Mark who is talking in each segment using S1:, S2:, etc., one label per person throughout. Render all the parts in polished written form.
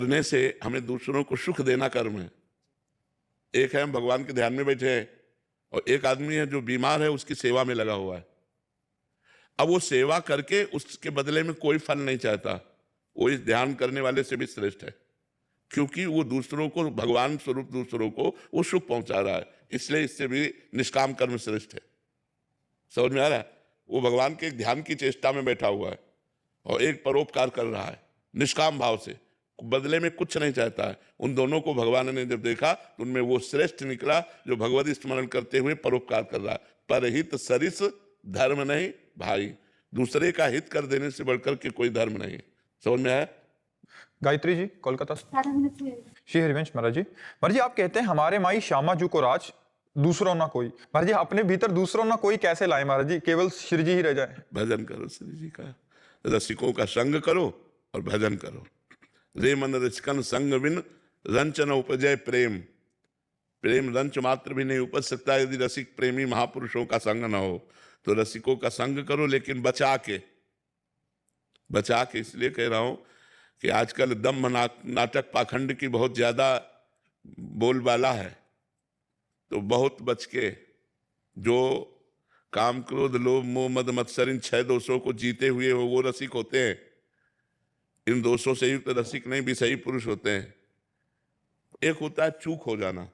S1: करने से हमें दूसरों को सुख देना कर्म है। एक है हम भगवान के ध्यान में बैठे हैं और एक आदमी है जो बीमार है, उसकी सेवा में लगा हुआ है। अब वो सेवा करके उसके बदले में कोई फल नहीं चाहता, वो इस ध्यान करने वाले से भी श्रेष्ठ है, क्योंकि वो दूसरों को, भगवान स्वरूप दूसरों को वो सुख पहुंचा रहा है, इसलिए इससे भी निष्काम कर्म श्रेष्ठ है। समझ में आ रहा है? वो भगवान के ध्यान की चेष्टा में बैठा हुआ है और एक परोपकार कर रहा है निष्काम भाव से, बदले में कुछ नहीं चाहता है। उन दोनों को भगवान ने जब देखा तो उनमें वो श्रेष्ठ निकला जो भगवत स्मरण करते हुए परोपकार कर रहा है। परहित सरिस धर्म नहीं भाई, दूसरे का हित कर देने से बढ़कर के कोई धर्म नहीं। समझ में आया?
S2: गायत्री जी कोलकाता से। श्री हरिवंश महाराज जी, महाराज जी आप कहते हैं हमारे माई श्यामा जू को राज दूसरों ना कोई। महाराज जी अपने भीतर दूसरों ना कोई कैसे लाए महाराज जी, केवल श्री जी ही रह जाए।
S1: भजन करो श्री जी का, रसिकों का संग करो और भजन करो। रे मन रचकन संग बिन रंच न उपजय प्रेम, प्रेम रंच मात्र भी नहीं उपज सकता यदि रसिक प्रेमी महापुरुषों का संग ना हो। तो रसिकों का संग करो, लेकिन बचा के। बचा के इसलिए कह रहा हूं कि आजकल दम्भ नाटक पाखंड की बहुत ज्यादा बोलबाला है, तो बहुत बच के। जो काम क्रोध लोभ मोह मद मत्सर इन 6 दोषों को जीते हुए हो वो रसिक होते हैं। इन दोषों से युक्त रसिक नहीं विषयी पुरुष होते हैं। एक होता है चूक हो जाना,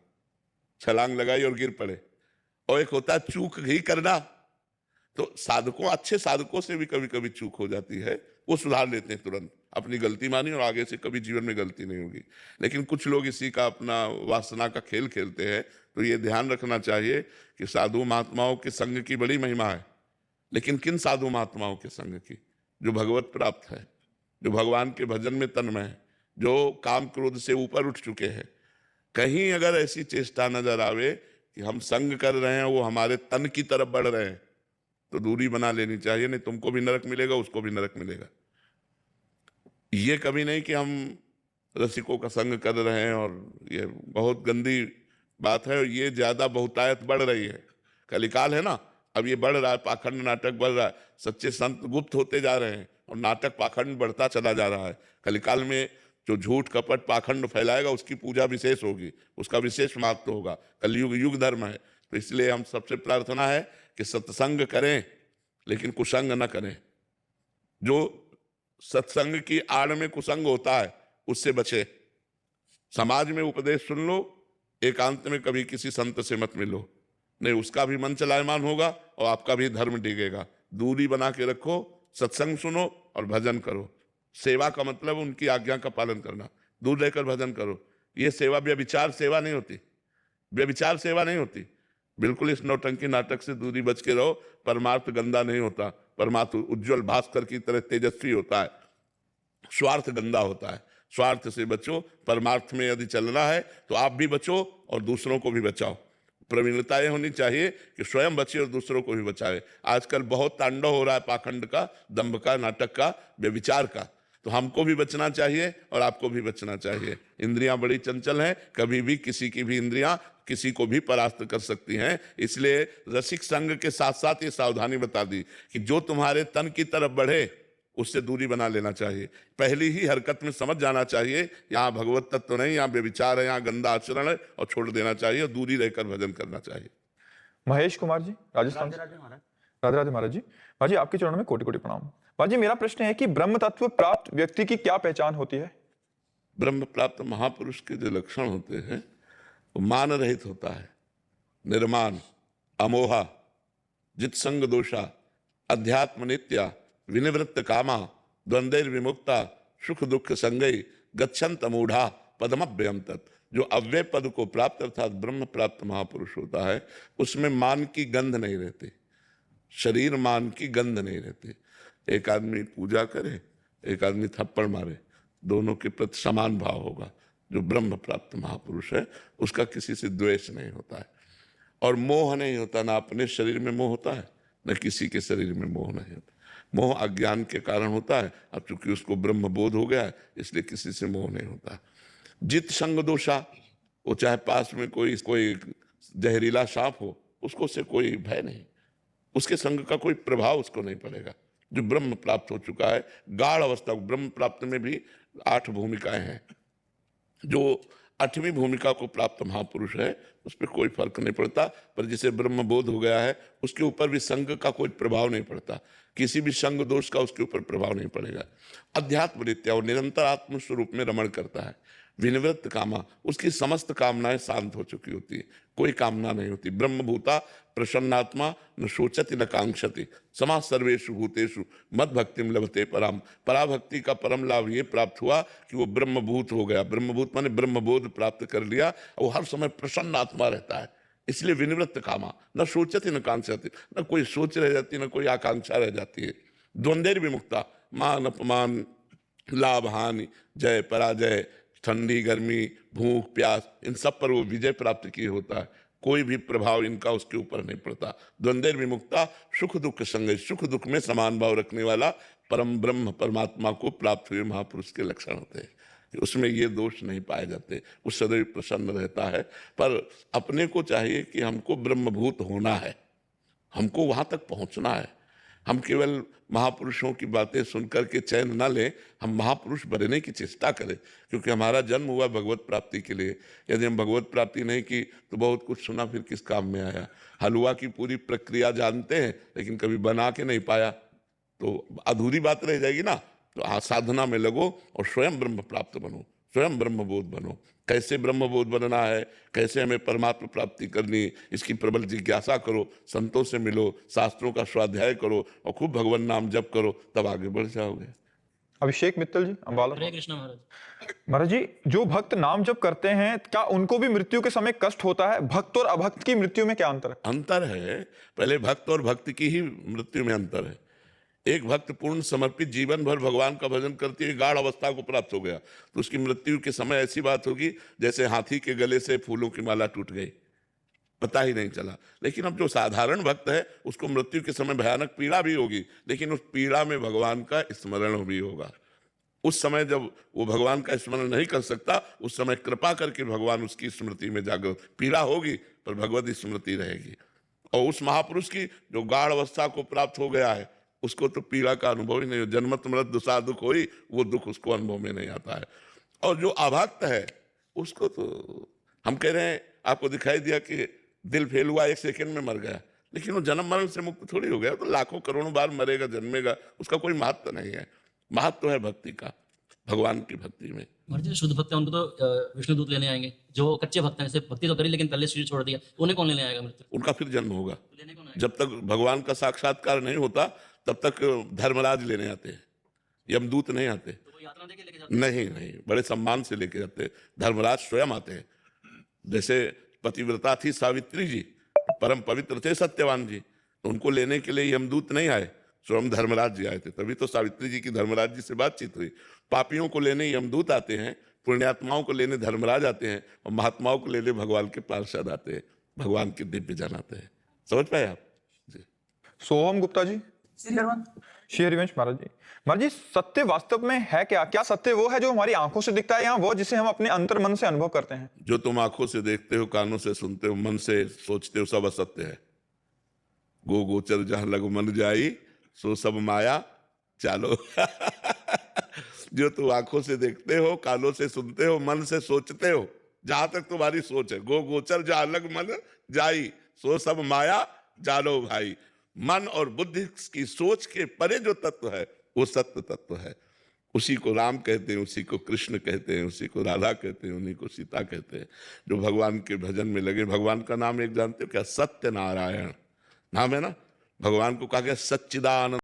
S1: छलांग लगाई और गिर पड़े, और एक होता है चूक ही करना। तो साधकों, अच्छे साधकों से भी कभी कभी चूक हो जाती है, वो सुधार लेते हैं तुरंत, अपनी गलती मानी और आगे से कभी जीवन में गलती नहीं होगी। लेकिन कुछ लोग इसी का अपना वासना का खेल खेलते हैं। तो ये ध्यान रखना चाहिए कि साधु महात्माओं के संग की बड़ी महिमा है, लेकिन किन साधु महात्माओं के संग की? जो भगवत प्राप्त है, जो भगवान के भजन में तन्मय है, जो काम क्रोध से ऊपर उठ चुके हैं। कहीं अगर ऐसी चेष्टा नजर आवे कि हम संग कर रहे हैं, वो हमारे तन की तरफ बढ़ रहे हैं, तो दूरी बना लेनी चाहिए, नहीं तुमको भी नरक मिलेगा, उसको भी नरक मिलेगा। ये कभी नहीं कि हम रसिकों का संग कर रहे हैं, और ये बहुत गंदी बात है, और ये ज्यादा बहुतायत बढ़ रही है। कलिकाल है ना, अब ये बढ़ रहा है, पाखंड नाटक बढ़ रहा है, सच्चे संत गुप्त होते जा रहे हैं और नाटक पाखंड बढ़ता चला जा रहा है। कलिकाल में जो झूठ कपट पाखंड फैलाएगा उसकी पूजा विशेष होगी, उसका विशेष महत्व होगा। कलयुग युग धर्म है, तो इसलिए हम सबसे प्रार्थना है कि सत्संग करें लेकिन कुसंग न करें। जो सत्संग की आड़ में कुसंग होता है उससे बचे। समाज में उपदेश सुन लो, एकांत में कभी किसी संत से मत मिलो, नहीं उसका भी मन चलायमान होगा और आपका भी धर्म डिगेगा। दूरी बना के रखो, सत्संग सुनो और भजन करो। सेवा का मतलब उनकी आज्ञा का पालन करना, दूर रहकर भजन करो। ये सेवा व्यभिचार सेवा नहीं होती, व्यभिचार सेवा नहीं होती। बिल्कुल इस नौटंकी नाटक से दूरी बच के रहो। परमार्थ गंदा नहीं होता, परमार्थ उज्जवल भास्कर की तरह तेजस्वी होता है, स्वार्थ गंदा होता है। स्वार्थ से बचो, परमार्थ में यदि चलना है तो आप भी बचो और दूसरों को भी बचाओ। प्रवीणता यह होनी चाहिए कि स्वयं बचे और दूसरों को भी बचाए। आजकल बहुत तांडव हो रहा है पाखंड का, दंभ का, नाटक का, व्यभिचार का, तो हमको भी बचना चाहिए और आपको भी बचना चाहिए। इंद्रियां बड़ी चंचल हैं, कभी भी किसी की भी इंद्रियां किसी को भी परास्त कर सकती हैं। इसलिए रसिक संग के साथ साथ ये सावधानी बता दी कि जो तुम्हारे तन की तरफ बढ़े उससे दूरी बना लेना चाहिए। पहली ही हरकत में समझ जाना चाहिए यहाँ भगवत तत्व नहीं, यहाँ बेविचार है, यहाँ गंदा आचरण है, और छोड़ देना चाहिए और दूरी रहकर भजन करना चाहिए।
S2: महेश कुमार जी राजस्थान से। राधे राधे महाराज जी। महाराज जी आपके चरणों में कोटि कोटि प्रणाम। महाराज जी मेरा प्रश्न है कि ब्रह्म तत्व प्राप्त व्यक्ति की क्या पहचान होती है?
S1: ब्रह्म प्राप्त महापुरुष के जो लक्षण होते हैं वो मान रहित होता है, निर्माण, अमोहा, जित संग दोषा, अध्यात्म नित्या, विनिवृत्त कामा, द्वंद्वैर विमुक्ता, सुख दुख संगई, गच्छन्त मूढ़ा पदमभ्यम तत्। जो अव्यय पद को प्राप्त अर्थात ब्रह्म प्राप्त महापुरुष होता है उसमें मान की गंध नहीं रहती, शरीर मान की गंध नहीं रहती। एक आदमी पूजा करे, एक आदमी थप्पड़ मारे, दोनों के प्रति समान भाव होगा। जो ब्रह्म प्राप्त महापुरुष है उसका किसी से द्वेष नहीं होता है, और मोह नहीं होता, ना अपने शरीर में मोह होता है न किसी के शरीर में मोह नहीं होता। मोह अज्ञान के कारण होता है, अब चूंकि उसको ब्रह्म बोध हो गया है इसलिए किसी से मोह नहीं होता। जित संग दोषा, वो चाहे पास में कोई जहरीला सांप हो, उसको से कोई भय नहीं, उसके संग का कोई प्रभाव उसको नहीं पड़ेगा। जो ब्रह्म प्राप्त हो चुका है, गाढ़ अवस्था, ब्रह्म प्राप्त में भी 8 भूमिकाएं हैं। जो 8वीं भूमिका को प्राप्त महापुरुष है उस पर कोई फर्क नहीं पड़ता, पर जिसे ब्रह्म बोध हो गया है उसके ऊपर भी संग का कोई प्रभाव नहीं पड़ता, किसी भी संग दोष का उसके ऊपर प्रभाव नहीं पड़ेगा। अध्यात्म रीत्या और निरंतर आत्म स्वरूप में रमण करता है। विनिवृत्त कामा, उसकी समस्त कामनाएं शांत हो चुकी होती है, कोई कामना नहीं होती। ब्रह्मभूता प्रसन्नात्मा न शोचति न कांक्षति समा सर्वेषु भूतेषु मद भक्तिम लभते पराम। पराभक्ति का परम लाभ ये प्राप्त हुआ कि वो ब्रह्मभूत हो गया। ब्रह्मभूत माने ब्रह्मबोध प्राप्त कर लिया, वो हर समय प्रसन्न आत्मा रहता है। इसलिए विनिवृत्त कामा, न शोचति न कांक्षति, न कोई सोच रह जाती न कोई आकांक्षा रह जाती है। द्वंद्वेर विमुक्ता, मान अपमान लाभ हानि जय पराजय ठंडी गर्मी भूख प्यास इन सब पर वो विजय प्राप्त किए होता है, कोई भी प्रभाव इनका उसके ऊपर नहीं पड़ता। द्वंद्वेर विमुक्ता सुख दुख संग, सुख दुख में समान भाव रखने वाला परम ब्रह्म परमात्मा को प्राप्त हुए महापुरुष के लक्षण होते हैं। उसमें ये दोष नहीं पाए जाते, वो सदैव प्रसन्न रहता है। पर अपने को चाहिए कि हमको ब्रह्मभूत होना है, हमको वहां तक पहुंचना है। हम केवल महापुरुषों की बातें सुनकर के चैन न लें, हम महापुरुष बनने की चेष्टा करें, क्योंकि हमारा जन्म हुआ भगवत प्राप्ति के लिए। यदि हम भगवत प्राप्ति नहीं की तो बहुत कुछ सुना फिर किस काम में आया। हलवा की पूरी प्रक्रिया जानते हैं लेकिन कभी बना के नहीं पाया तो अधूरी बात रह जाएगी ना। तो साधना में लगो और स्वयं ब्रह्म प्राप्त बनो, स्वयं ब्रह्मबोध बनो। कैसे ब्रह्मबोध बनना है, कैसे हमें परमात्मा प्राप्ति करनी, इसकी प्रबल जिज्ञासा करो, संतों से मिलो, शास्त्रों का स्वाध्याय करो और खूब भगवान नाम जप करो, तब आगे बढ़ जाओगे।
S2: अभिषेक मित्तल जी अम्बाला।
S3: हरे कृष्ण महाराज।
S2: महाराज जी, जो भक्त नाम जप करते हैं क्या उनको भी मृत्यु के समय कष्ट होता है? भक्त और अभक्त की मृत्यु में क्या अंतर है?
S1: अंतर है, पहले भक्त और भक्त की ही मृत्यु में अंतर है। एक भक्त पूर्ण समर्पित जीवन भर भगवान का भजन करते हुए गाढ़ अवस्था को प्राप्त हो गया तो उसकी मृत्यु के समय ऐसी बात होगी जैसे हाथी के गले से फूलों की माला टूट गई, पता ही नहीं चला। लेकिन अब जो साधारण भक्त है उसको मृत्यु के समय भयानक पीड़ा भी होगी, लेकिन उस पीड़ा में भगवान का स्मरण भी होगा। उस समय जब वो भगवान का स्मरण नहीं कर सकता, उस समय कृपा करके भगवान उसकी स्मृति में जागृत, पीड़ा होगी पर भगवत स्मृति रहेगी। और उस महापुरुष की जो गाढ़ अवस्था को प्राप्त हो गया है उसको तो पीड़ा का अनुभव ही नहीं हो, जन्मत मृत दुसा दुख होई, वो दुख उसको अनुभव में नहीं आता है। और जो अभक्त है उसको तो हम कह रहे हैं, आपको दिखाई दिया कि दिल फेल हुआ 1 सेकंड में मर गया, लेकिन वो जन्म मरण से मुक्त थोड़ी हो गया, तो लाखों करोड़ों बार मरेगा जन्मेगा, उसका कोई महत्व नहीं है। महत्व है भक्ति का, भगवान की भक्ति में।
S3: महाराज जी, शुद्ध भक्त है उनको तो विष्णु दूत लेने आएंगे। जो कच्चे भक्त हैं, जैसे भक्ति तो करी लेकिन पहले शरीर छोड़ दिया, तो उन्हें कौन लेने आएगा मृत्यु?
S1: उनका फिर जन्म होगा।
S3: लेने कौन आएगा?
S1: जब तक भगवान का साक्षात्कार नहीं होता तब तक धर्मराज लेने आते हैं, यमदूत नहीं आते।
S3: तो वो यात्रा देके लेके जाते हैं?
S1: नहीं नहीं, बड़े सम्मान से लेके जाते हैं, धर्मराज स्वयं आते हैं। जैसे पतिव्रता थी सावित्री जी, परम पवित्र थे सत्यवान जी, तो उनको लेने के लिए यमदूत नहीं आए, स्वयं धर्मराज जी आए थे, तभी तो सावित्री जी की धर्मराज जी से बातचीत हुई। पापियों को लेने यमदूत आते हैं, पुण्यात्माओं को लेने धर्मराज आते हैं, और महात्माओं को लेने भगवान के पार्षद आते हैं, भगवान के दिव्य जन आते हैं। समझ पाए आप जी?
S2: सोहम गुप्ता जी। श्री हरिवंश महाराज जी। महाराज जी, सत्य वास्तव में है क्या? क्या सत्य वो है जो हमारी आंखों से दिखता है या वो जिसे हम अपने अंतर मन से अनुभव करते हैं?
S1: जो तुम आंखों से देखते हो, कानों से सुनते हो, मन से सोचते हो, सब असत्य है। गो गोचर जहां लग मन जाई सो सब माया चालो। जो तुम आंखों से देखते हो, कानों से सुनते हो, मन से सोचते हो, जहां तक तुम्हारी सोच है, गो गोचर जहां लग मन जाई सो सब माया जालो भाई। मन और बुद्धि की सोच के परे जो तत्व है वो सत्य तत्व है। उसी को राम कहते हैं, उसी को कृष्ण कहते हैं, उसी को राधा कहते हैं, उन्हीं को सीता कहते हैं। जो भगवान के भजन में लगे, भगवान का नाम एक जानते हो क्या? सत्य नारायण नाम है ना। भगवान को कहा गया सच्चिदानंद